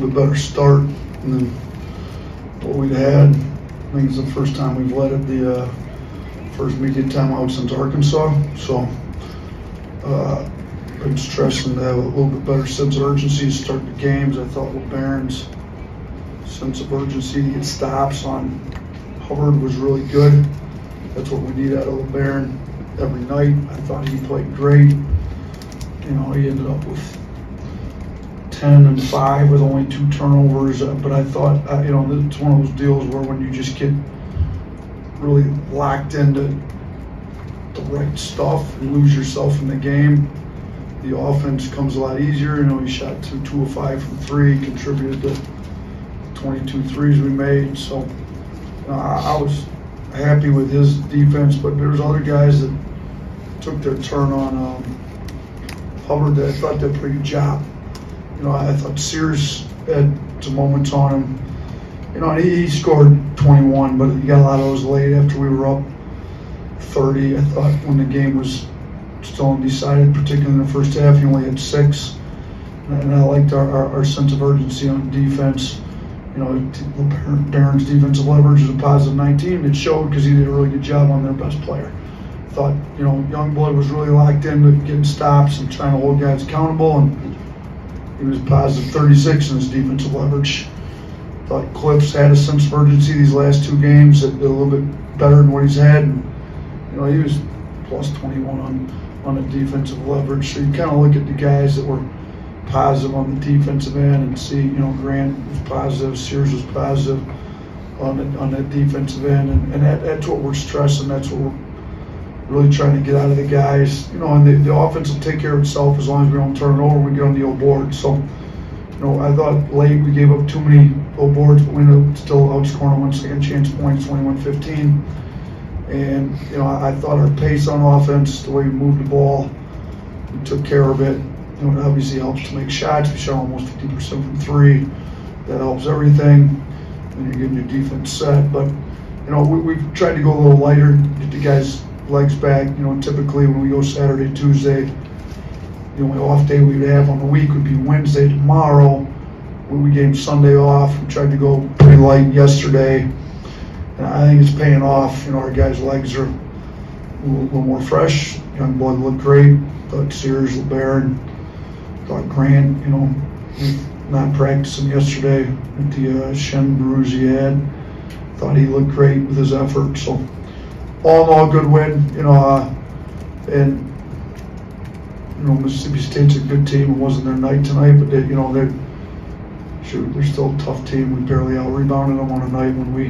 little bit better start than what we'd had. I think it's the first time we've led at the first media timeout since Arkansas. So been stressing to have a little bit better sense of urgency to start the games. I thought LeBaron's sense of urgency to get stops on Hubbard was really good. That's what we need out of LeBaron every night. I thought he played great. You know, he ended up with 10 and 5 with only 2 turnovers. But I thought, you know, it's one of those deals where when you just get really locked into the right stuff and lose yourself in the game, the offense comes a lot easier. You know, he shot 2 of 5 from 3, contributed to 22 threes we made. So I was happy with his defense, but there's other guys that took their turn on Hubbard that I thought did a pretty good job. You know, I thought Sears had some moments on him. You know, he scored 21, but he got a lot of those late after we were up 30. I thought when the game was still undecided, particularly in the first half, he only had 6. And I liked our sense of urgency on defense. You know, Barron's defensive leverage is a positive 19. It showed because he did a really good job on their best player. I thought, you know, Youngblood was really locked into getting stops and trying to hold guys accountable, and he was positive 36 in his defensive leverage. I thought Cliffs had a sense of urgency these last 2 games, that did a little bit better than what he's had. And, you know, he was plus 21 on the defensive leverage. So you kind of look at the guys that were positive on the defensive end and see, you know, Grant was positive, Sears was positive on that defensive end, and that's what we're stressing. That's what we're really trying to get out of the guys. You know, and the offense will take care of itself as long as we don't turn it over and we get on the old board. So, you know, I thought late we gave up too many old boards, but we ended up still outscoring on second chance points, 21-15. And, you know, I thought our pace on offense, the way we moved the ball, we took care of it. You know, it obviously helps to make shots. We shot almost 50% from 3. That helps everything. And you're getting your defense set. But, you know, we've tried to go a little lighter, get the guys' legs back. You know, typically when we go Saturday, Tuesday, the only off day we would have on the week would be Wednesday, tomorrow. We gave Sunday off. We tried to go pretty light yesterday. And I think it's paying off. You know, our guys' legs are a little more fresh. Youngblood looked great. Thought Sears, LeBaron, thought Grant, you know, not practicing yesterday with the shin bruise he had. Thought he looked great with his effort. So all in all, good win. You know, and you know, Mississippi State's a good team. It wasn't their night tonight, but they, you know, they're still a tough team. We barely out-rebounded them on a night when we,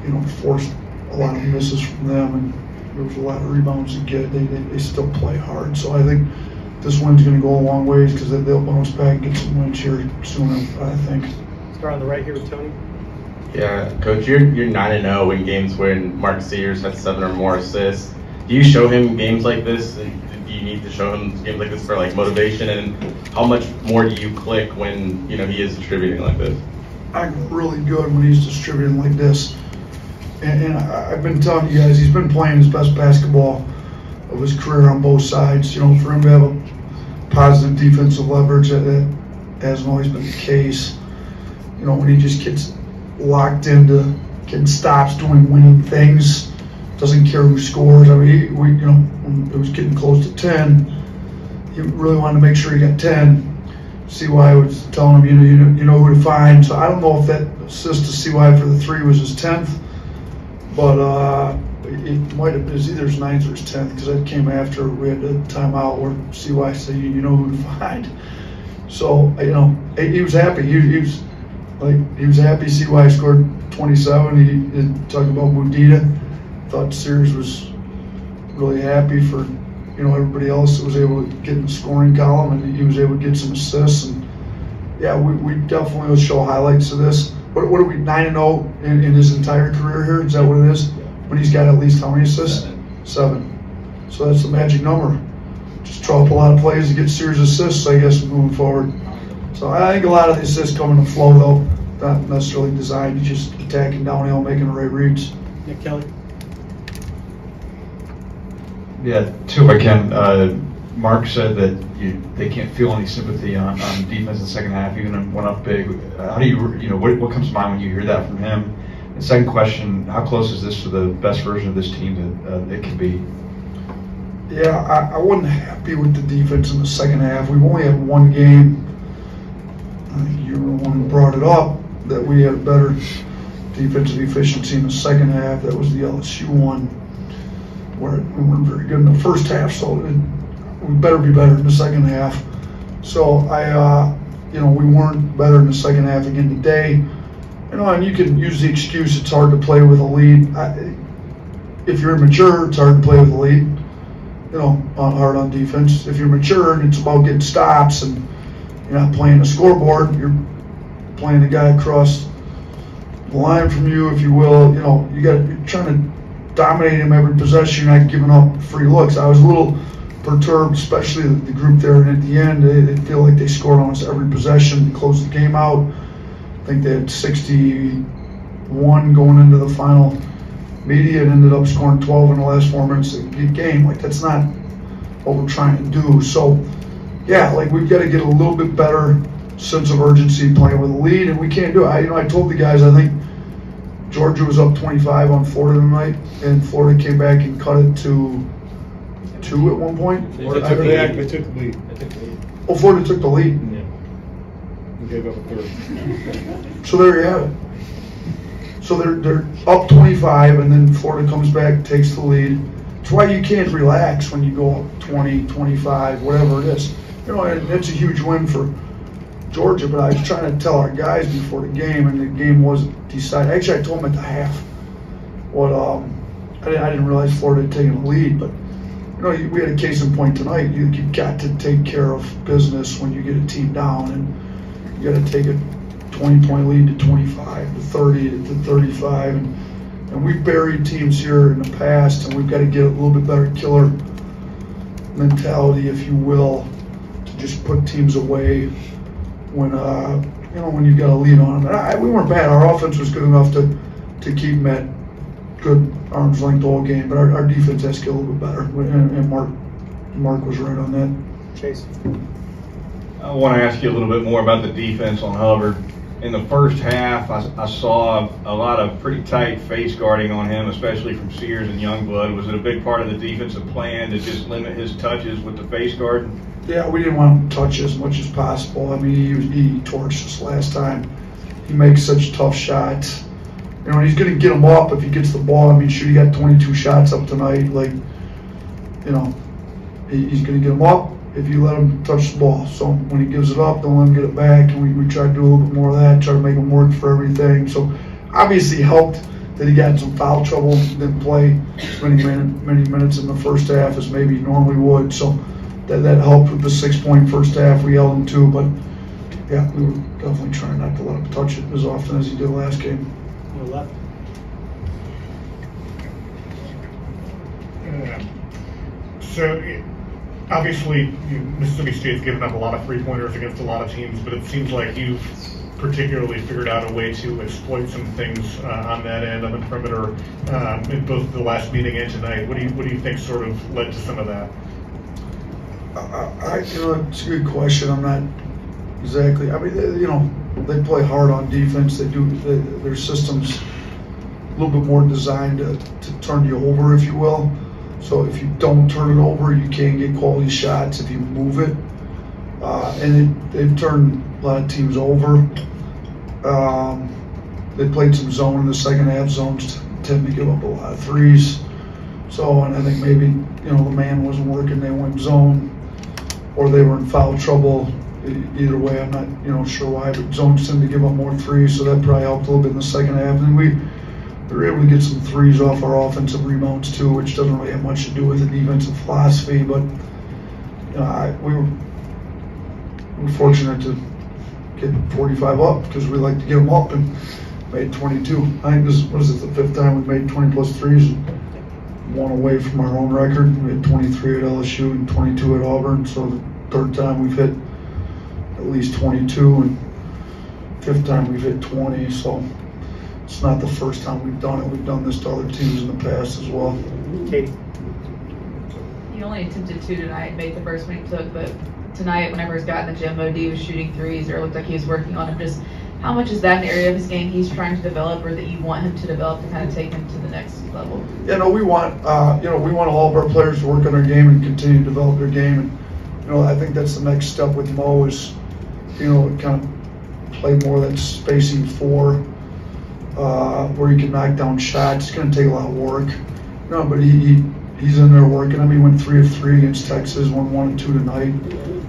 you know, forced a lot of misses from them, and there was a lot of rebounds to get. They still play hard. So I think this win's going to go a long ways because they'll bounce back and get some wins here soon, I think. Start on the right here with Tony. Yeah, Coach, you're 9-0 in games when Mark Sears had 7 or more assists. Do you show him games like this? Do you need to show him games like this for like motivation? And how much more do you click when, you know, he is distributing like this? I'm really good when he's distributing like this. And I've been telling you guys, he's been playing his best basketball of his career on both sides. You know, for him to have a positive defensive leverage, that hasn't always been the case. You know, when he just gets locked into getting stops, doing winning things, doesn't care who scores. I mean, you know, when it was getting close to 10, he really wanted to make sure he got 10. CY was telling him, you know who to find. So I don't know if that assist to CY for the 3 was his 10th, but it might have been either his 9th or his 10th, because that came after we had a timeout where CY said, you know who to find. So, you know, he was happy. He was happy CY scored 27. He talked about Mudita. Thought Sears was really happy for, you know, everybody else that was able to get in the scoring column, and he was able to get some assists. And yeah, we definitely will show highlights of this. What are we, 9-0 in his entire career here? Is that what it is? When he's got at least how many assists? 7. So that's the magic number. Just draw up a lot of plays to get Sears assists, I guess, moving forward. So I think a lot of the assists come in the flow, though, not necessarily designed. He's just attacking downhill, making the right reads. Nick Kelly. Yeah, 2 if I can. Mark said that they can't feel any sympathy on defense in the second half, even when it went up big. How do you what comes to mind when you hear that from him? And second question, how close is this to the best version of this team that it can be? Yeah, I wasn't happy with the defense in the second half. We've only had one game. I think you were the one who brought it up, that we had a better defensive efficiency in the second half. That was the LSU one, where we weren't very good in the first half, so we better be better in the second half. So we weren't better in the second half again today. And you can use the excuse it's hard to play with a lead. If you're immature, it's hard to play with a lead. Hard on defense. If you're mature and it's about getting stops and you're not playing the scoreboard, you're playing the guy across the line from you, if you will. You're trying to dominate him every possession. You're not giving up free looks. I was a little perturbed, especially the group there, and at the end, they feel like they scored almost every possession to close the game out. I think they had 61 going into the final media and ended up scoring 12 in the last 4 minutes of the game. That's not what we're trying to do. So, yeah, we've got to get a little bit better sense of urgency playing with a lead, and we can't do it. I told the guys, I think Georgia was up 25 on Florida tonight, and Florida came back and cut it to 2 at one point. They took the lead. Oh, Florida took the lead. Yeah. We gave up a third. So there you have it. So they're up 25, and then Florida comes back, takes the lead. It's why you can't relax when you go up 20, 25, whatever it is. And it's a huge win for Georgia, but I was trying to tell our guys before the game, and the game wasn't decided. Actually, I told them at the half I didn't realize Florida had taken the lead, but we had a case in point tonight. You've got to take care of business when you get a team down, and you got to take a 20-point lead to 25, to 30, to 35, and we've buried teams here in the past, and we've got to get a little bit better killer mentality, if you will, to just put teams away when you've got a lead on them. And we weren't bad. Our offense was good enough to keep them at good arm's length all game, but our defense has to get a little bit better. And Mark was right on that. Chase, I want to ask you a little bit more about the defense on Hubbard. In the first half, I saw a lot of pretty tight face guarding on him, especially from Sears and Youngblood. Was it a big part of the defensive plan to just limit his touches with the face guard? Yeah, we didn't want him to touch as much as possible. I mean, he torched us last time. He makes such tough shots. He's going to get him up if he gets the ball. I mean, sure, he got 22 shots up tonight. He's going to get him up if you let him touch the ball. So when he gives it up, don't let him get it back. And we try to do a little bit more of that, try to make him work for everything. So obviously helped that he got in some foul trouble, didn't play as many minutes in the first half as maybe he normally would. So that helped with the 6-point first half. We held him to, but yeah, we were definitely trying not to let him touch it as often as he did last game. Left. So obviously Mississippi State's given up a lot of three-pointers against a lot of teams, but it seems like you've particularly figured out a way to exploit some things on that end, on the perimeter, in both the last meeting and tonight. What do you think sort of led to some of that? It's a good question. I'm not exactly. I mean, they play hard on defense. Their system's a little bit more designed to turn you over, if you will. So if you don't turn it over, you can't get quality shots if you move it. And they've turned a lot of teams over. They played some zone in the second half. Zones tend to give up a lot of threes. So, and I think maybe, the man wasn't working. They went zone, or they were in foul trouble. Either way, I'm not sure why, but zones tend to give up more threes, so that probably helped a little bit in the second half. And we were able to get some threes off our offensive rebounds too, which doesn't really have much to do with the defensive philosophy. But we were fortunate to get 45 up because we like to get them up, and made 22. I think this was the fifth time we made 20 plus threes, and one away from our own record. We had 23 at LSU and 22 at Auburn, so the third time we've hit at least 22, and fifth time we've hit 20, so it's not the first time we've done it. We've done this to other teams in the past as well. Katie. He only attempted 2 tonight, made the first one he took, but tonight, whenever he's got in the gym mode, he was shooting threes, or it looked like he was working on him. Just how much is that an area of his game he's trying to develop, or that you want him to develop to kind of take him to the next level? Yeah, no, we want we want all of our players to work on their game and continue to develop their game. And I think that's the next step with Mo is kind of play more of that spacing 4, where he can knock down shots. It's going to take a lot of work, but he's in there working. I mean, he went 3 of 3 against Texas, won 1 and 2 tonight.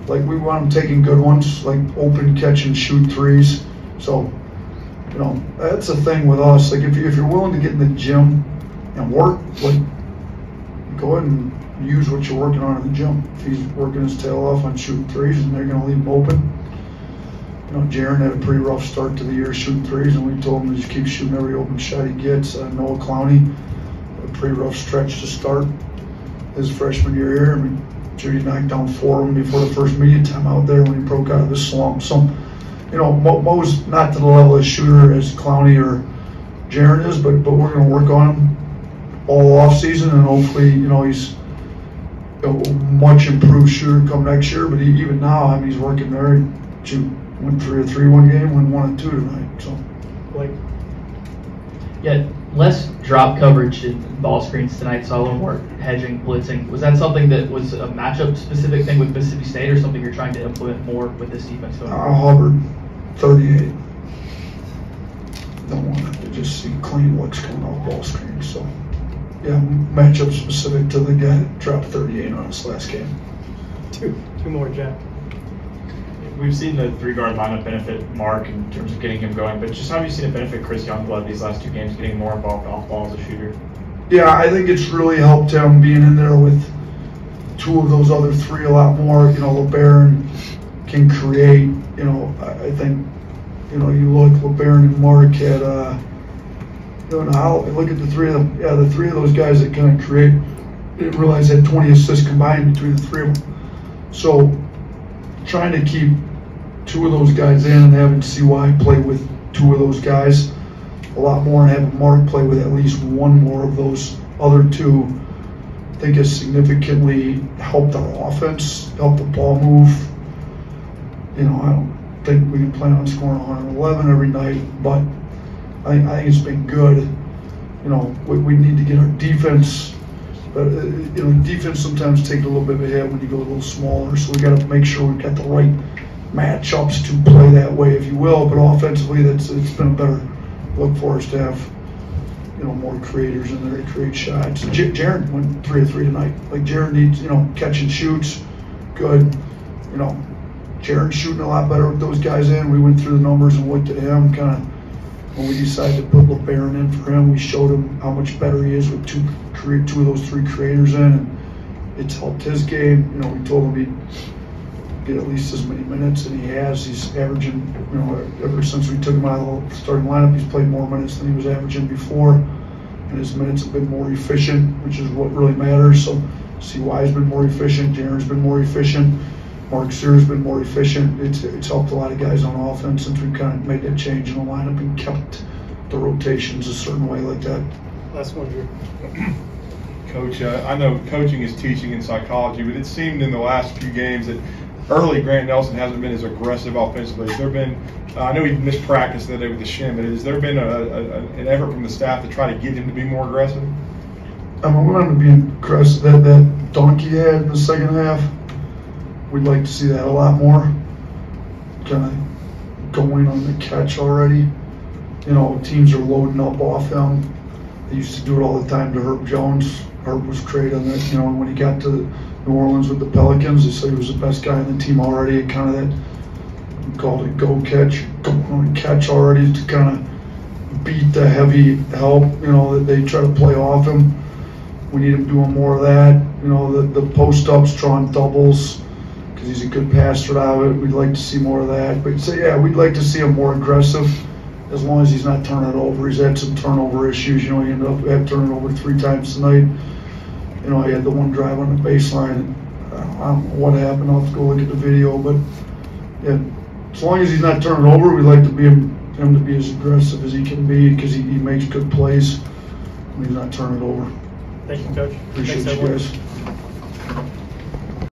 Like, we want him taking good ones, like open catch and shoot threes. So, that's the thing with us. Like, if you're willing to get in the gym and work, like, go ahead and use what you're working on in the gym. If he's working his tail off on shooting threes, and they're going to leave him open. Jaron had a pretty rough start to the year shooting threes, and we told him to just keep shooting every open shot he gets. Noah Clowney had a pretty rough stretch to start his freshman year here. I mean, Judy knocked down 4 of them before the first media time out there when he broke out of his slump. So, Mo's not to the level of shooter as Clowney or Jaron is, but we're going to work on him all off season, and hopefully, he's a much improved shooter come next year. But even now, I mean, he's working there. Went 3 of 3 one game, went 1 and 2 tonight. So, yeah, less drop coverage in ball screens tonight, so a little more hedging, blitzing. Was that something that was a matchup specific thing with Mississippi State, or something you're trying to implement more with this defense going forward? Hubbard, 38. Don't want to just see clean looks coming off ball screens. So, yeah, matchup specific to the guy that dropped 38 on us last game. Two more, Jack. We've seen the 3-guard lineup benefit Mark in terms of getting him going, but just how have you seen it benefit Chris Youngblood these last 2 games, getting more involved off ball as a shooter? Yeah, I think it's really helped him being in there with 2 of those other 3 a lot more. LeBaron can create. I think, you look, LeBaron and Mark had, look at the 3 of them. Yeah, the 3 of those guys that kind of create, didn't realize had 20 assists combined between the 3 of them. So, trying to keep 2 of those guys in and having CY play with 2 of those guys a lot more, and having Mark play with at least 1 more of those other 2, I think has significantly helped our offense, helped the ball move. I don't think we can plan on scoring 111 every night, but I think it's been good. We need to get our defense. But defense sometimes takes a little bit of a hit when you go a little smaller. So we got to make sure we've got the right matchups to play that way, if you will. But offensively, it's been a better look for us to have more creators in there to create shots. Jaron went 3 of 3 tonight. Like, Jaron needs catch and shoots, good. Jaron's shooting a lot better with those guys in. We went through the numbers and looked at him kind of. When we decided to put LeBaron in for him, we showed him how much better he is with 2 of those 3 creators in, and it's helped his game. We told him he'd get at least as many minutes, and he has. He's averaging, ever since we took him out of the starting lineup, he's played more minutes than he was averaging before, and his minutes have been more efficient, which is what really matters. So, CY's been more efficient, Jaron's been more efficient. Mark Sear's been more efficient. It's helped a lot of guys on offense since we've kind of made that change in the lineup and kept the rotations a certain way like that. Last one, Drew. Coach, I know coaching is teaching in psychology, but it seemed in the last few games that early Grant Nelson hasn't been as aggressive offensively. Has there been, I know he missed practice the other day with the shin, but has there been an effort from the staff to try to get him to be more aggressive? We want him to be aggressive. That dunk he had in the second half, we'd like to see that a lot more. Kind of going on the catch already. Teams are loading up off him. They used to do it all the time to Herb Jones. Herb was great on that. When he got to New Orleans with the Pelicans, they said he was the best guy on the team already. Kind of that, we called it go catch, go on catch already to kind of beat the heavy help, that they try to play off him. We need him doing more of that. The post-ups, drawing doubles, because he's a good passer out of it. We'd like to see more of that. But we'd like to see him more aggressive, as long as he's not turning it over. He's had some turnover issues. He ended up turning it over 3 times tonight. He had the one drive on the baseline. I don't know what happened. I'll have to go look at the video. But yeah, as long as he's not turning over, we'd like to be him to be as aggressive as he can be, because he makes good plays when he's not turning it over. Thank you, Coach. Appreciate Thanks, you everyone. guys.